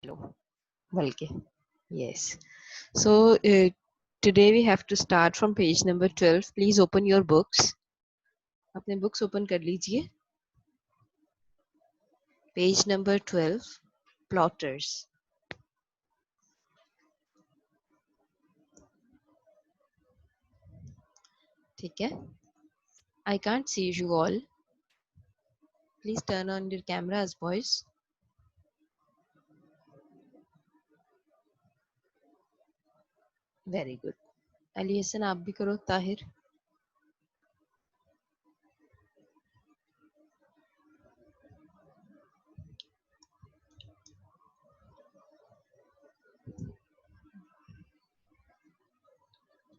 Okay. Yes. So today we have to start from page number 12. Please open your books. अपने books open कर लीजिए. Page number 12. Plotters. ठीक है? I can't see you all. Please turn on your cameras, boys. Very good. Ali Hassan, आप भी करो. Tahir.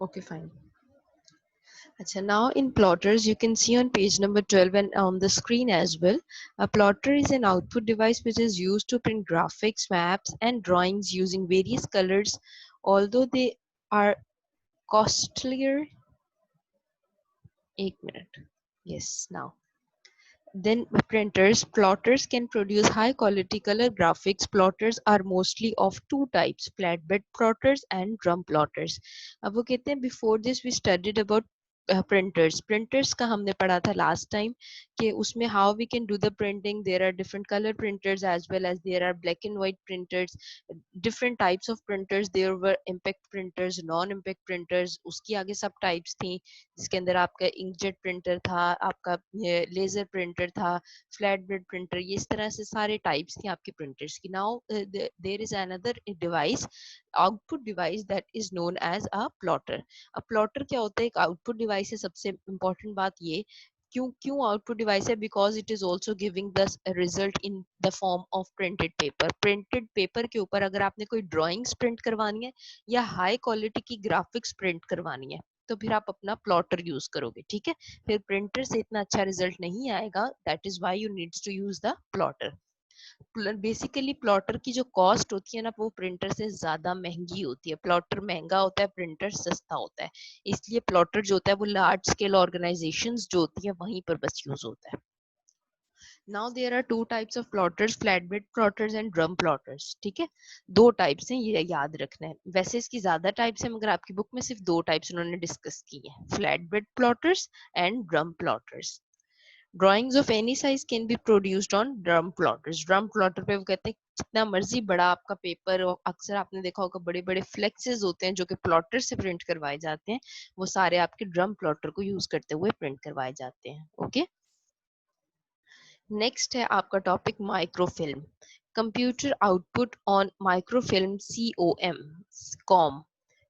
Okay, fine. Achha, now in plotters, you can see on page number 12 and on the screen as well. A plotter is an output device which is used to print graphics, maps, and drawings using various colors. Although they are costlier. 1 minute. Yes, now. Then printers, plotters can produce high quality color graphics. Plotters are mostly of two types, flatbed plotters and drum plotters. अब वो कहते हैं before this we studied about printers का हमने पढ़ा था last time कि उसमें how we can do the printing. There are different color printers as well as there are black and white printers, different types of printers. There were impact printers, non impact printers, उसकी आगे सब types थी जिसके अंदर आपका inkjet printer था, आपका laser printer था, फ्लैट बेड प्रिंटर, ये इस तरह से सारे टाइप्स थी आपके प्रिंटर्स की. Now there is another device, output device, that is known as a plotter. अब प्लॉटर क्या होता है? एक आउटपुट डिवाइस है. सबसे इंपॉर्टेंट बात ये, क्यों क्यों आउटपुट डिवाइस है? Because it is also giving the result in the form of printed paper. Printed paper के ऊपर अगर आपने कोई ड्राइंग्स प्रिंट करवानी है या हाई क्वालिटी की ग्राफिक्स प्रिंट करवानी है तो फिर आप अपना प्लॉटर यूज करोगे. ठीक है, फिर प्रिंटर से इतना अच्छा रिजल्ट नहीं आएगा. That is why you needs to use the plotter. Basically plotter की जो कॉस्ट होती है ना वो प्रिंटर से ज्यादा महंगी होती है. प्लॉटर महंगा होता है, प्रिंटर सस्ता होता है. इसलिए प्लॉटर जो होता है वो लार्ज स्केल ऑर्गेनाइजेशंस जो होती है वहीं पर बस यूज होता है. Now there are two types of plotters, flatbed plotters and drum plotters. ठीक है, दो टाइप्स हैं, ये याद रखना है. वैसे इसकी ज्यादा टाइप्स हैं मगर आपकी बुक में सिर्फ दो टाइप्स उन्होंने डिस्कस की है, flatbed plotters and drum plotters. Drawings of any size can be produced on drum plotters. Drum plotter पे वो कहते हैं जितना मर्जी बड़ा आपका पेपर, अक्सर आपने देखा होगा बड़े बड़े फ्लेक्सेस होते हैं जो कि प्लॉटर से प्रिंट करवाए जाते हैं, वो सारे आपके ड्रम प्लॉटर को यूज करते हुए प्रिंट करवाए जाते हैं. ओके, नेक्स्ट है आपका topic microfilm. Computer output on microfilm COM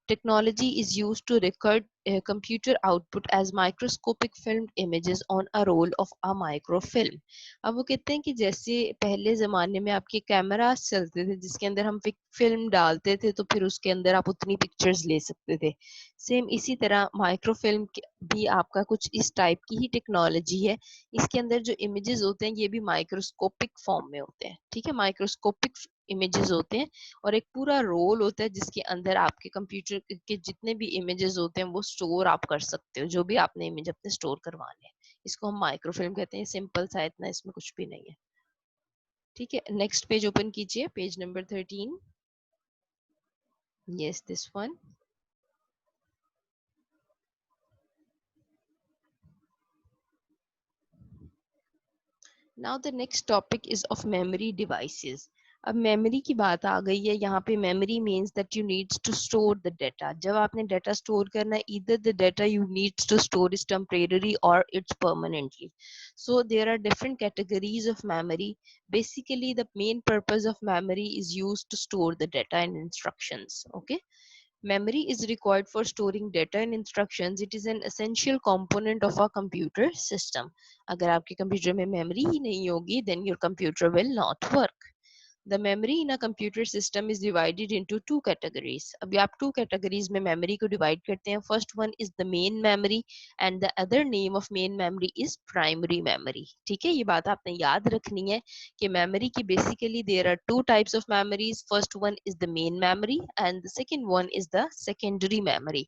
technology is used to record computer output as microscopic filmed images on a roll of a microfilm. अब वो कहते हैं कि जैसे पहले ज़माने में आपके कैमरास चलते थे जिसके अंदर हम फिल्म डालते थे तो फिर उसके अंदर आप उतनी पिक्चर्स ले सकते थे, सेम इसी तरह माइक्रोफिल्म भी आपका कुछ इस टाइप की ही टेक्नोलॉजी है. इसके अंदर जो इमेजेस होते हैं ये भी माइक्रोस्कोपिक फॉर्म में होते हैं. ठीक है, माइक्रोस्कोपिक इमेजेस होते हैं और एक पूरा रोल होता है जिसके अंदर आपके कंप्यूटर के जितने भी इमेजेस होते हैं वो स्टोर आप कर सकते हो, जो भी आपने इमेज अपने स्टोर करवाने हैं. इसको हम माइक्रोफिल्म कहते हैं. सिंपल सा, इतना इसमें कुछ भी नहीं है. ठीक है, नेक्स्ट पेज ओपन कीजिए, page number 13. Yes, this one. Now the next topic is of memory devices. अब मेमोरी की बात आ गई है. यहाँ पे memory means that you needs to store the data. जब आपने डेटा स्टोर करना है, either the data you needs to store is temporary or it's permanently. So there are different categories of memory. Basically the main purpose of memory is used to store the data and instructions. Okay, memory is required for storing data and instructions. It is an essential component of a computer system. अगर आपके computer में memory ही नहीं होगी then your computer will not work. The memory in a computer system is divided into two categories. अभी आप two categories में memory को divide करते हैं. First one is the main memory and the other name of main memory is primary memory. ठीक है, ये बात आपने याद रखनी है कि memory की basically there are two types of memories. First one is the main memory and the second one is the secondary memory.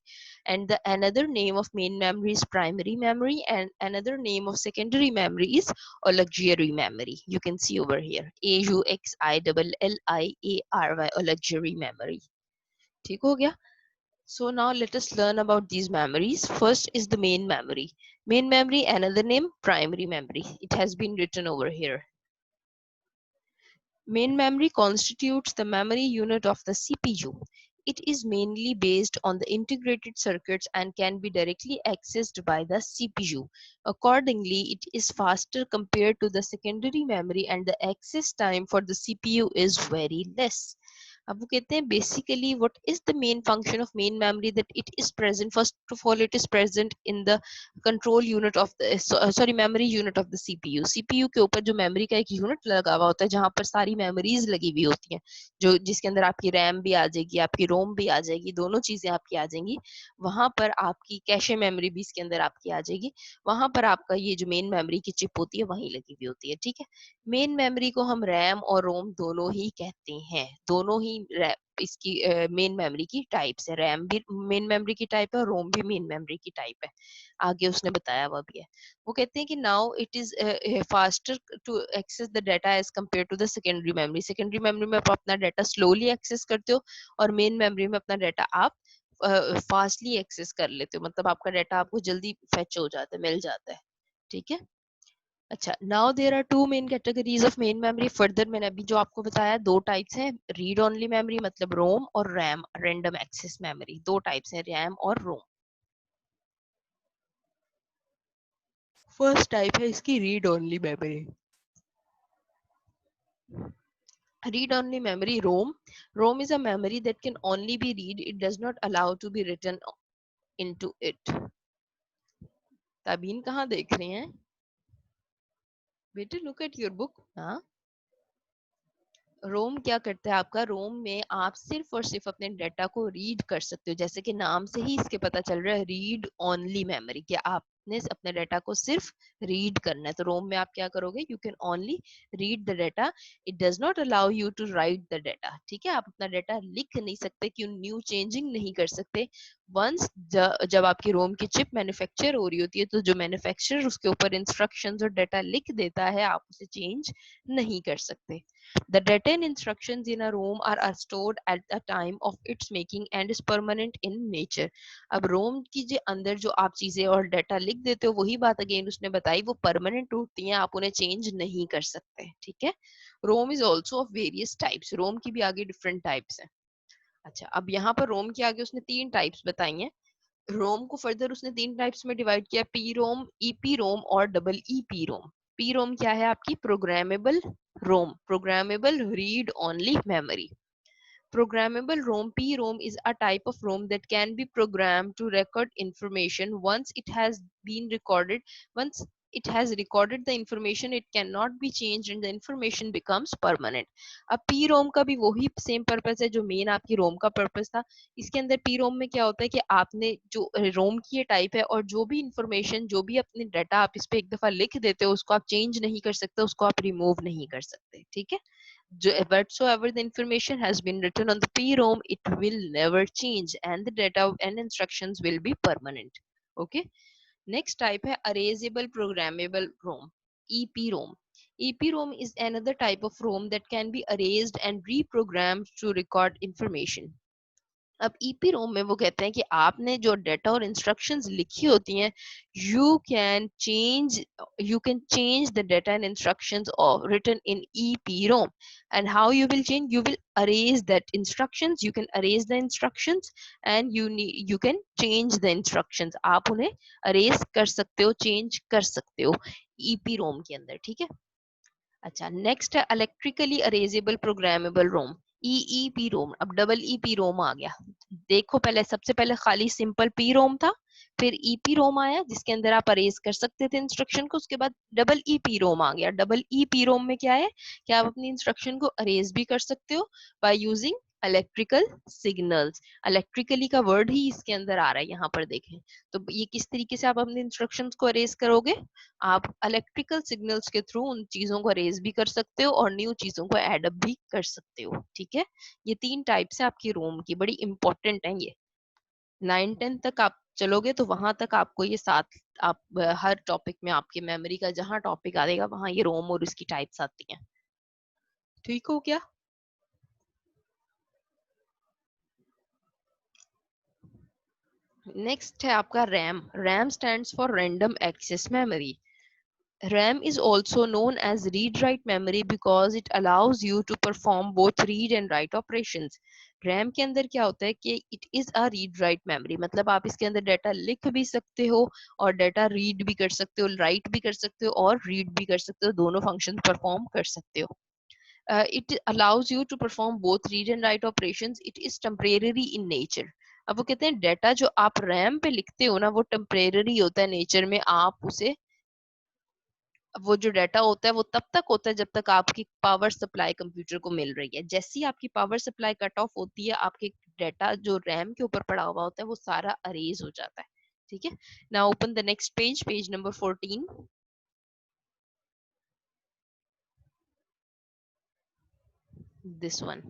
And the another name of main memory is primary memory and another name of secondary memory is auxiliary memory. You can see over here, AUXILIARY LILLIARY और luxury memory. ठीक हो गया? So now let us learn about these memories. First is the main memory. Main memory, another name, primary memory. It has been written over here. Main memory constitutes the memory unit of the CPU. It is mainly based on the integrated circuits and can be directly accessed by the CPU. Accordingly, it is faster compared to the secondary memory and the access time for the CPU is very less. अब वो कहते हैं basically what is the main function of main memory, that it is present, first of all it is present in the control unit of the sorry memory unit of the CPU के ऊपर जो memory का एक unit लगा हुआ होता है जहाँ पर सारी memories लगी हुई होती हैं, जो जिसके अंदर आपकी RAM भी आ जाएगी, आपकी ROM भी आ जाएगी, दोनों चीजें आपकी आ जाएंगी, वहां पर आपकी कैशे मेमोरी भी इसके अंदर आपकी आ जाएगी, वहां पर आपका ये जो मेन मेमोरी की चिप होती है वहीं लगी हुई होती है. ठीक है, मेन मेमोरी को हम रैम और रोम दोनों ही कहते हैं, दोनों ही इसकी मेन मेमोरी की टाइप्स है, रैम भी मेन मेमोरी की टाइप है और रोम भी मेन मेमोरी की टाइप है, आगे उसने बताया हुआ भी है. वो कहते हैं कि now it is faster to access the data as compare to the secondary memory में आप अपना डाटा स्लोली एक्सेस करते हो और मेन मेमोरी में अपना डाटा आप फास्टली एक्सेस कर लेते हो, मतलब आपका डाटा आपको जल्दी फेच हो जाता है, मिल जाता है. ठीक है, अच्छा, now there are two main categories of main memory. Further मैंने अभी जो आपको बताया दो टाइप्स हैं, रीड ओनली मेमोरी मतलब रोम और रैम रैंडम एक्सेस मेमोरी, दो टाइप्स हैं, रैम और रोम. फर्स्ट टाइप है इसकी read only memory. Read only memory, rom is a memory that can only be read, it does not allow to be written into it. ताबीन कहाँ देख रहे हैं बेटे, लुक एट योर बुक. हाँ, रोम क्या करता है आपका, रोम में आप सिर्फ और सिर्फ अपने डाटा को रीड कर सकते हो, जैसे कि नाम से ही इसके पता चल रहा है रीड ओनली मेमोरी, कि आपने अपने डाटा को सिर्फ रीड करना है. तो रोम में आप क्या करोगे, you can only read the data, it does not allow you to write the data. ठीक है, आप अपना डाटा लिख नहीं सकते, क्यों, न्यू चेंजिंग नहीं कर सकते. वंस जब आपकी रोम की चिप मैन्युफैक्चर हो रही होती है तो जो मैन्युफैक्चरर उसके ऊपर इंस्ट्रक्शंस और डाटा लिख देता है, आप उसे चेंज नहीं कर सकते. The data and instructions in a ROM are stored at the time of its making and is permanent in nature. अब ROM की जो अंदर जो आप चीजें और डाटा लिख देते हो, वही बात अगेन उसने बताई, वो परमानेंट होती हैं, आप उन्हें चेंज नहीं कर सकते. ठीक है, ROM is also of various types. ROM की भी आगे डिफरेंट टाइप्स हैं. अच्छा, अब यहाँ पर ROM के आगे उसने तीन टाइप्स बताई हैं. रोम को फर्दर उसने तीन टाइप्स में डिवाइड किया, पी रोम, ईपी रोम और डबल ईपी रोम. पी रोम क्या है आपकी, programmable Rome, programmable read only memory. Programmable ROM, PROM, is a type of ROM that can be programmed to record information. Once it has recorded the information, it cannot be changed and the information becomes permanent. अब PROM का भी वही same purpose है जो main आपकी ROM का purpose था. इसके अंदर PROM में क्या होता है कि आपने जो ROM की ये टाइप है और जो भी इंफॉर्मेशन, जो भी अपने डाटा आप इस पे एक दफा लिख देते हो, उसको आप चेंज नहीं कर सकते, उसको आप रिमूव नहीं कर सकते. ठीक है, whatsoever the information has been written on the PROM, it will never change and the data and instructions will be permanent. Okay. Next type है erasable programmable ROM, EPROM. EPROM is another type of ROM that can be erased and reprogrammed to record information. अब EP रोम में वो कहते हैं कि आपने जो data और इंस्ट्रक्शंस लिखी होती हैं, you can change the data and instructions written in EPROM. And how you will change, you will erase that instructions, you can erase the instructions and you can change the instructions. आप उन्हें erase कर सकते हो, change कर सकते हो EP रोम के अंदर. ठीक है, अच्छा, नेक्स्ट है इलेक्ट्रिकली अरेजेबल प्रोग्रामेबल रोम, ईईपी रोम. अब डबल ईपी रोम आ गया. देखो, पहले सबसे पहले खाली सिंपल पी रोम था, फिर ईपी रोम आया जिसके अंदर आप अरेज कर सकते थे इंस्ट्रक्शन को, उसके बाद डबल ईपी रोम आ गया. डबल ईपी रोम में क्या है कि आप अपनी इंस्ट्रक्शन को अरेज भी कर सकते हो by using electrical signals. Electrically का वर्ड ही इसके अंदर आ रहा है, यहाँ पर देखें. तो ये किस तरीके से आप अपने इंस्ट्रक्शंस को अरेज करोगे, आप इलेक्ट्रिकल सिग्नल्स के थ्रू उन चीजों को अरेज भी कर सकते हो और न्यू चीजों को एड अप भी कर सकते हो. ठीक है, ये तीन टाइप्स है आपकी रोम की, बड़ी इंपॉर्टेंट है ये. 9-10 तक आप चलोगे तो वहां तक आपको ये साथ, आप हर टॉपिक में आपके मेमोरी का जहां टॉपिक आएगा वहां ये रोम और इसकी टाइप्स आती हैं. ठीक हो क्या? नेक्स्ट है आपका RAM. RAM stands for random access memory. RAM is also known as read-write memory because it allows you to perform both read and write operations. RAM के अंदर क्या होता है कि it is a read-write memory, मतलब आप इसके अंदर डाटा लिख भी सकते हो और डाटा रीड भी कर सकते हो, राइट भी कर सकते हो और रीड भी कर सकते हो, दोनों फंक्शन परफॉर्म कर सकते हो. It allows you to perform both read and write operations. It is temporary in nature. अब वो कहते हैं डाटा जो आप रैम पे लिखते हो ना वो टेम्परेरी होता है नेचर में. आप उसे वो जो डाटा होता है वो तब तक होता है जब तक आपकी पावर सप्लाई कंप्यूटर को मिल रही है. जैसे ही आपकी पावर सप्लाई कट ऑफ होती है आपके डाटा जो रैम के ऊपर पड़ा हुआ होता है वो सारा अरेज हो जाता है. ठीक है. Now open the next page, page number 14. This one.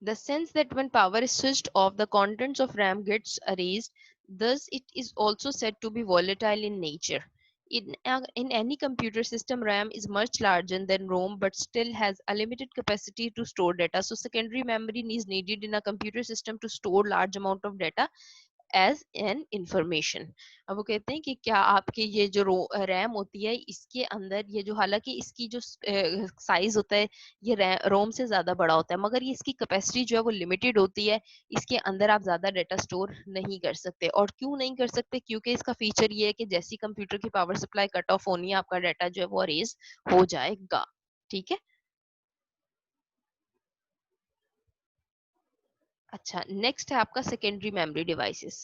The sense that when power is switched off, the contents of RAM gets erased. Thus, it is also said to be volatile in nature. In any computer system, RAM is much larger than ROM, but still has a limited capacity to store data. So, secondary memory is needed in a computer system to store large amount of data as an information. अब वो कहते हैं कि क्या आपके ये जो RAM होती है इसके अंदर ये जो, हालांकि इसकी जो साइज होता है ये रोम से ज्यादा बड़ा होता है मगर ये इसकी कैपेसिटी जो है वो लिमिटेड होती है. इसके अंदर आप ज्यादा डाटा स्टोर नहीं कर सकते. और क्यों नहीं कर सकते? क्योंकि इसका फीचर ये है कि जैसी कंप्यूटर की पावर सप्लाई कट ऑफ होनी है आपका डाटा जो है वो अरेज हो जाएगा. ठीक है. अच्छा, नेक्स्ट है आपका secondary memory devices.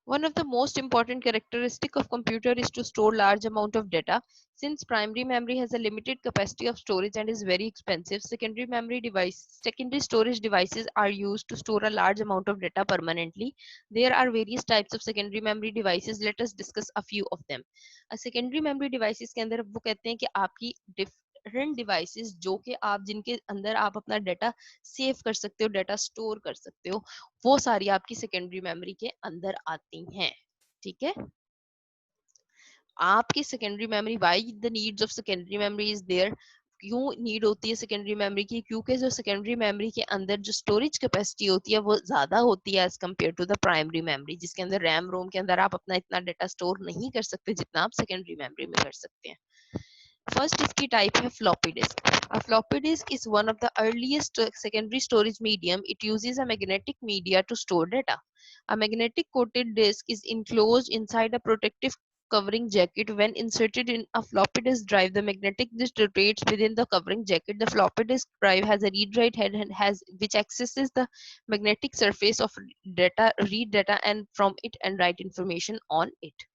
One of the most important characteristic of computer is to store large amount of data. Since primary memory has a limited capacity of storage and is very expensive, secondary storage devices are used to store a large amount of data permanently. There are various types of secondary memory devices. Let us discuss a few of them. A secondary memory devices के अंदर वो कहते हैं कि आपकी different devices जो कि आप जिनके अंदर आप अपना डाटा सेव कर सकते हो, डाटा स्टोर कर सकते हो, वो सारी आपकी सेकेंडरी मेमोरी के अंदर आती हैं. ठीक है. आपकी secondary memory, why the needs of secondary memory is there. क्यों नीड होती है सेकेंडरी मेमोरी की? क्योंकि जो सेकेंडरी मेमोरी के अंदर जो स्टोरेज कैपेसिटी होती है वो ज्यादा होती है as compare to the primary memory, जिसके अंदर रैम रोम के अंदर आप अपना इतना डाटा स्टोर नहीं कर सकते जितना आप सेकेंडरी मेमोरी में कर सकते हैं. फर्स्ट इसकी टाइप है floppy disk. A floppy disk is one of the earliest secondary storage medium. It uses a magnetic media to store data. A magnetic coated disk is enclosed inside a protective covering jacket. When inserted in a floppy disk drive, the magnetic disk rotates within the covering jacket. The floppy disk drive has a read-write head and has which accesses the magnetic surface of data, read data and from it and write information on it.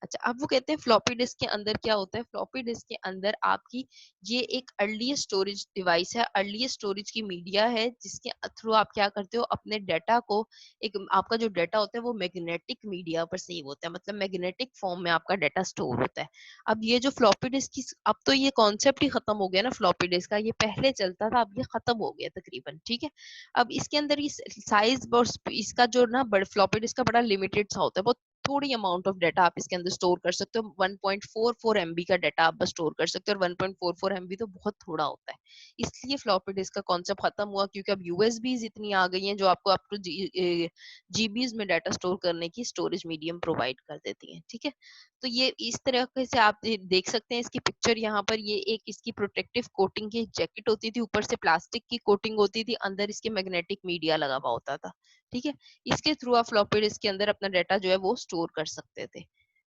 अच्छा, अब वो कहते हैं floppy disk के अंदर क्या होता है. फ्लॉपी डिस्क के अंदर आपकी ये एक अर्लीस्ट स्टोरेज डिवाइस है, अर्लीस्ट स्टोरेज की मीडिया है जिसके थ्रू आप क्या करते हो अपने डाटा को, एक आपका जो डाटा होता है वो मैग्नेटिक मीडिया पर सेव होता है, मतलब मैग्नेटिक फॉर्म में आपका डाटा स्टोर होता है. अब ये जो फ्लॉपी डिस्क की, अब तो ये कॉन्सेप्ट ही खत्म हो गया ना फ्लॉपी डिस्क का, ये पहले चलता था अब ये खत्म हो गया तकरीबन. ठीक है. अब इसके अंदर ये साइज और इसका जो ना बड़ा फ्लॉपी डिस्क का बड़ा लिमिटेड सा होता है, वो थोड़ी अमाउंट ऑफ डाटा आप इसके अंदर स्टोर कर सकते हो. 1.44 MB का डाटा आप बस स्टोर कर सकते हो और 1.44 MB तो बहुत थोड़ा होता है. इसलिए फ्लॉपी डिस्क का कॉन्सेप्ट खत्म हुआ क्योंकि अब यूएसबीज इतनी आ गई हैं जो आपको अप टू जीबीज में डाटा स्टोर करने की स्टोरेज मीडियम प्रोवाइड कर देती हैं. ठीक है. तो ये इस तरह से आप देख सकते हैं इसकी पिक्चर यहाँ पर. ये एक इसकी प्रोटेक्टिव कोटिंग की जैकेट होती थी, ऊपर से प्लास्टिक की कोटिंग होती थी, अंदर इसके मैग्नेटिक मीडिया लगा हुआ होता था. ठीक है. इसके थ्रू आप फ्लॉपी डिस्क के अंदर अपना डाटा जो है वो स्टोर कर सकते थे.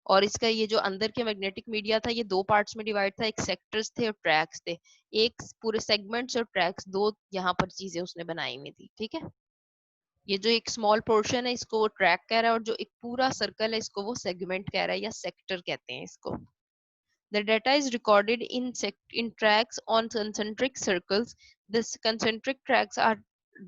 और इसका ये जो अंदर के मैग्नेटिक मीडिया था ये दो पार्ट्स में डिवाइड था, एक सेक्टर्स थे और ट्रैक्स थे. एक पूरे सेगमेंट्स और ट्रैक्स, दो यहाँ पर चीजें उसने बनाई हुई थी. ठीक है. ये जो एक स्मॉल पोर्शन है इसको वो ट्रैक कह रहा है और जो एक पूरा सर्कल है इसको वो सेगमेंट कह रहा है या सेक्टर कहते हैं इसको. The data is recorded in tracks on concentric circles. This concentric tracks are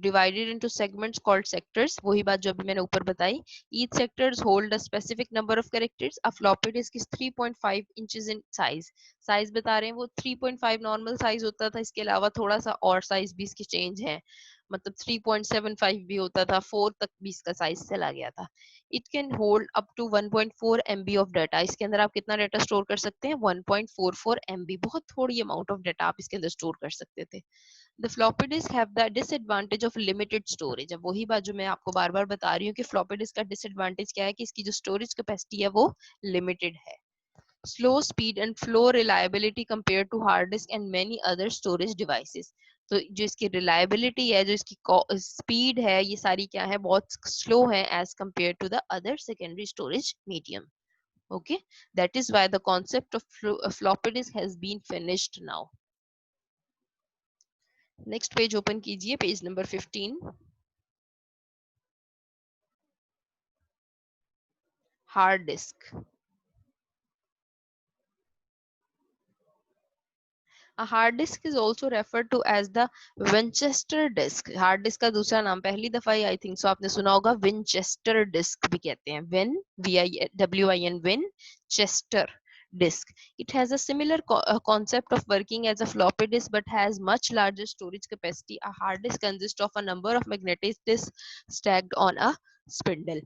divided into segments called sectors. वही बात जो अभी मैंने ऊपर बताई. Each sectors hold a specific number of characters. A floppy disk is 3.5 inches in size. Size बता रहे हैं वो 3.5 नॉर्मल साइज होता था, इसके अलावा थोड़ा सा और साइज भी इसके चेंज है. मतलब 3.75 भी होता था, 4 तक भी इसका साइज चला गया था। It can hold up to 1.4 MB of data. इसके अंदर आप कितना डाटा स्टोर कर सकते हैं? 1.44 MB। बहुत थोड़ी अमाउंट ऑफ डाटा आप इसके अंदर स्टोर कर सकते थे। The floppy disc have the disadvantage of limited storage. अब वही बात जो मैं आपको बार बार बता रही हूँ कि फ्लॉपी डिस्क का डिसएडवांटेज क्या है कि इसकी जो स्टोरेज कैपेसिटी है वो लिमिटेड है। Slow speed and flow reliability compare to hard disk and many other storage devices. तो जो इसकी रिलायबिलिटी है, जो इसकी स्पीड है, ये सारी क्या है, बहुत स्लो है as compare to the other secondary storage medium. Okay, that is why the concept of floppy disk has been finished now. Next page open कीजिए, page number 15. Hard disk. A hard disk is also referred to as the Winchester disk. Hard disk का दूसरा नाम पहली दफा ही I think so आपने सुना होगा, Winchester disk भी कहते हैं। WIN Winchester disk. It has a similar concept of working as a floppy disk but has much larger storage capacity. A hard disk consists of a number of magnetic disks stacked on a spindle.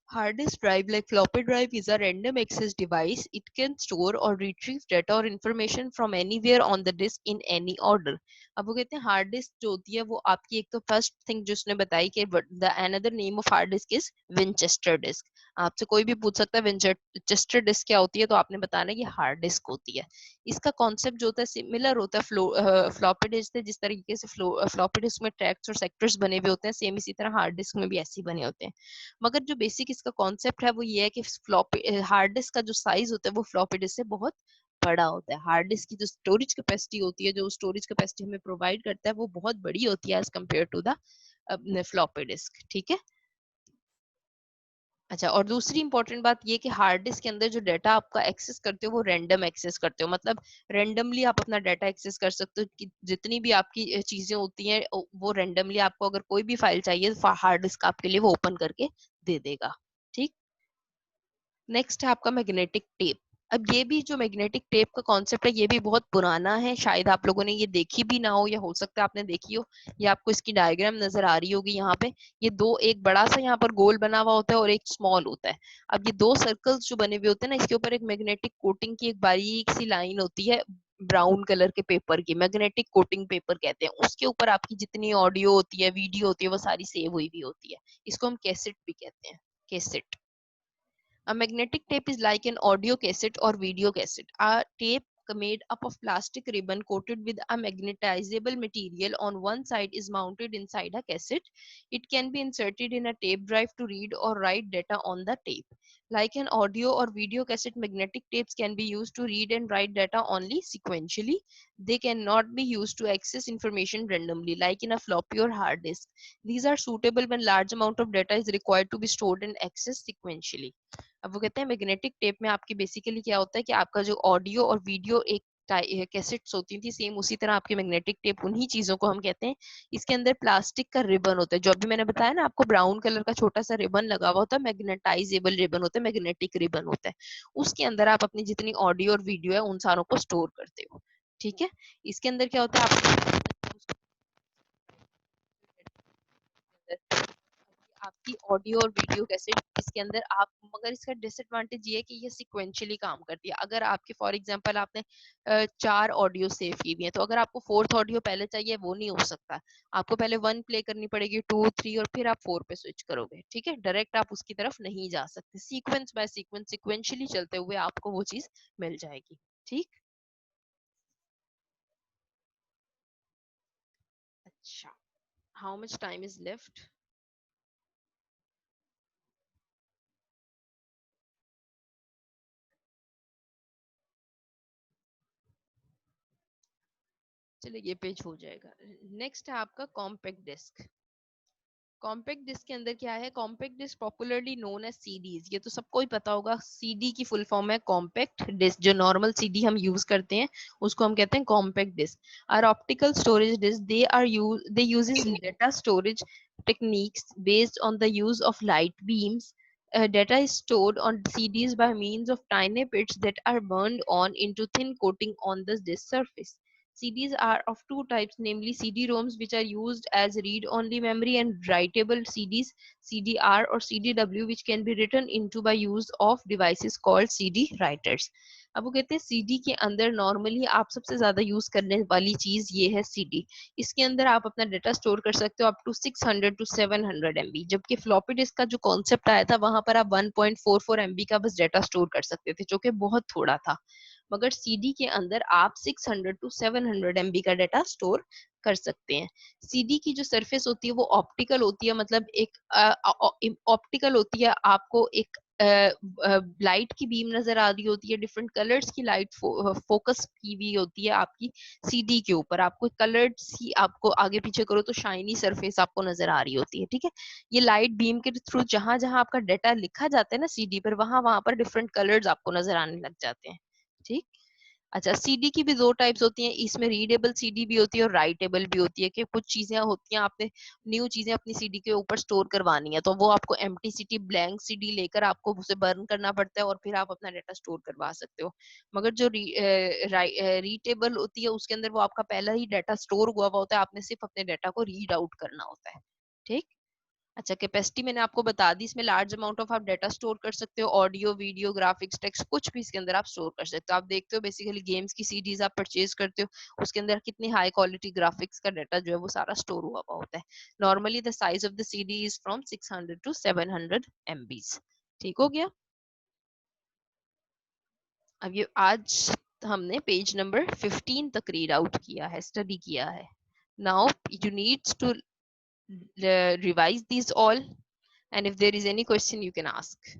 Hard disk drive, like floppy drive, is a random access device. It can store or retrieve data or information from anywhere on the disk in any order. अब वो कहते हैं hard disk जो होती है वो आपकी, एक तो फर्स्ट थिंग जो उसने बताई कि the another name of hard disk is Winchester disk. आपसे कोई भी पूछ सकता है विंचेस्टर डिस्क क्या होती है, तो आपने बताना कि हार्ड डिस्क होती है। इसका कॉन्सेप्ट जो होता है सिमिलर होता है फ्लॉपी डिस्क से। जिस तरीके से फ्लॉपी डिस्क में ट्रैक्स और सेक्टर्स बने हुए होते हैं, सेम इसी तरह हार्ड डिस्क में भी ऐसे ही बने होते हैं। मगर जो बेसिक इसका कॉन्सेप्ट है वो ये है कि फ्लॉपी हार्ड डिस्क का जो साइज होता है वो फ्लॉपी डिस्क से बहुत बड़ा होता है। हार्ड डिस्क की जो स्टोरेज कैपेसिटी होती है, जो स्टोरेज कैपेसिटी हमें प्रोवाइड करता है, वो बहुत बड़ी होती है as compare to the floppy disk. ठीक है। अच्छा, और दूसरी इंपॉर्टेंट बात ये कि हार्ड डिस्क के अंदर जो डाटा आपका एक्सेस करते हो वो रैंडम एक्सेस करते हो, मतलब रैंडमली आप अपना डाटा एक्सेस कर सकते हो कि जितनी भी आपकी चीजें होती हैं वो रैंडमली आपको अगर कोई भी फाइल चाहिए तो हार्ड डिस्क आपके लिए वो ओपन करके दे देगा। ठीक। नेक्स्ट है आपका मैग्नेटिक टेप। अब ये भी जो मैग्नेटिक टेप का कॉन्सेप्ट है ये भी बहुत पुराना है, शायद आप लोगों ने ये देखी भी ना हो या हो सकता है आपने देखी हो। ये आपको इसकी डायग्राम नजर आ रही होगी यहाँ पे। ये दो, एक बड़ा सा यहाँ पर गोल बना हुआ होता है और एक स्मॉल होता है। अब ये दो सर्कल्स जो बने हुए होते हैं ना, इसके ऊपर एक मैग्नेटिक कोटिंग की एक बारीक सी लाइन होती है, ब्राउन कलर के पेपर की, मैग्नेटिक कोटिंग पेपर कहते हैं। उसके ऊपर आपकी जितनी ऑडियो होती है, वीडियो होती है, वो सारी सेव हुई भी होती है। इसको हम कैसेट भी कहते हैं, cassette. A magnetic tape is like an audio cassette or video cassette. A tape made up of plastic ribbon coated with a magnetizable material on one side is mounted inside a cassette. It can be inserted in a tape drive to read or write data on the tape. Like an audio or video cassette, magnetic tapes can be used to read and write data only sequentially. They cannot be used to access information randomly, like in a floppy or hard disk. These are suitable when large amount of data is required to be stored and accessed sequentially. अब वो कहते हैं magnetic tape में आपकी basically क्या होता है कि आपका जो ऑडियो और वीडियो एक कैसेट्स होती थी, सेम उसी तरह आपकी मैग्नेटिक टेप उन्हीं चीजों को हम कहते हैं। इसके अंदर प्लास्टिक का रिबन होता है, जो अभी मैंने बताया ना आपको, ब्राउन कलर का छोटा सा रिबन लगा हुआ होता है, मैग्नेटाइजेबल रिबन होता है, मैग्नेटिक रिबन होता है। उसके अंदर आप अपनी जितनी ऑडियो और वीडियो है उन सारों को स्टोर करते हो। ठीक है। इसके अंदर क्या होता है, आप आपकी ऑडियो और वीडियो कैसेट इसके अंदर आप, मगर इसका डिसएडवांटेज ये है कि ये सिक्वेंशियली काम करती है। अगर आपके फॉर एग्जांपल आपने 4 ऑडियो सेव की हुई है, तो अगर आपको फोर्थ ऑडियो पहले चाहिए वो नहीं हो सकता। आपको पहले 1 प्ले करनी पड़ेगी, 2 3 और फिर आप 4 पे स्विच करोगे। ठीक है। डायरेक्ट आप उसकी तरफ नहीं जा सकते, सीक्वेंस बाय सीक्वेंस सिक्वेंशियली चलते हुए आपको वो चीज मिल जाएगी। ठीक। अच्छा, how much time is left? चलिए ये पेज हो जाएगा। नेक्स्ट है आपका कॉम्पैक्ट डिस्क। कॉम्पैक्ट डिस्क के अंदर क्या है, compact disk popularly known as CDs. ये तो सबको ही पता होगा, सीडी की फुल फॉर्म है कॉम्पैक्ट डिस्क। जो नॉर्मल सीडी हम यूज करते हैं उसको हम कहते हैं compact disk. Or optical storage disk, they uses data storage techniques based on the use of light beams. Data is stored on CDs by means of tiny bits that are burned on into thin coating on the disk surface. CDs are of two types, namely CD-ROMs, which are used as read-only memory, and writable CDs, CDR or CDW, which can be written into by use of devices called CD writers. अब वो कहते हैं CD के अंदर normally आप सबसे ज्यादा use करने वाली चीज ये है CD. इसके अंदर आप अपना डाटा स्टोर कर सकते हो अप टू 600 to 700 MB, जबकि फ्लॉपी डिस्क का जो कॉन्सेप्ट आया था वहां पर आप 1.44 MB का बस डाटा स्टोर कर सकते थे, जो कि बहुत थोड़ा था. मगर सीडी के अंदर आप 600 टू 700 MB का डाटा स्टोर कर सकते हैं. सीडी की जो सरफेस होती है वो ऑप्टिकल होती है, मतलब एक ऑप्टिकल होती है. आपको एक लाइट की बीम नजर आ रही होती है, डिफरेंट कलर्स की लाइट फोकस की हुई होती है आपकी सीडी के ऊपर. आपको कलर्ड सी, आपको आगे पीछे करो तो शाइनी सरफेस आपको नजर आ रही होती है. ठीक है, ये लाइट बीम के थ्रू जहां जहां आपका डाटा लिखा जाता है ना सीडी पर, वहां वहां पर डिफरेंट कलर्स आपको नजर आने लग जाते हैं. ठीक. अच्छा, सीडी की भी दो टाइप्स होती हैं. इसमें रीडेबल सीडी भी होती है और राइटेबल भी होती है, कि कुछ चीजें होती हैं आपने न्यू चीजें अपनी सीडी के ऊपर स्टोर करवानी है, तो वो आपको एम्प्टी सीडी, ब्लैंक सीडी लेकर आपको उसे बर्न करना पड़ता है और फिर आप अपना डाटा स्टोर करवा सकते हो. मगर जो रीटेबल होती है उसके अंदर वो आपका पहला ही डाटा स्टोर हुआ हुआ होता है, आपने सिर्फ अपने डाटा को रीड आउट करना होता है. ठीक. अच्छा, कैपेसिटी मैंने आपको बता दी. इसमें लार्ज अमाउंट ऑफ आप डाटा स्टोर कर सकते हो, ऑडियो, वीडियो, ग्राफिक्स, टेक्स्ट, कुछ भी इसके अंदर आप स्टोर कर सकते हो. आप देखते हो बेसिकली गेम्स की सीडीज आप परचेज करते हो, उसके अंदर कितनी हाई क्वालिटी ग्राफिक्स का डाटा जो है वो सारा स्टोर हुआ हुआ होता है. Normally the size of the CD is from 600 to 700 MBs. ठीक हो गया. अब ये आज हमने पेज नंबर 15 तक रीड आउट किया है, स्टडी किया है. Now you needs to revise these all, and if there is any question you can ask.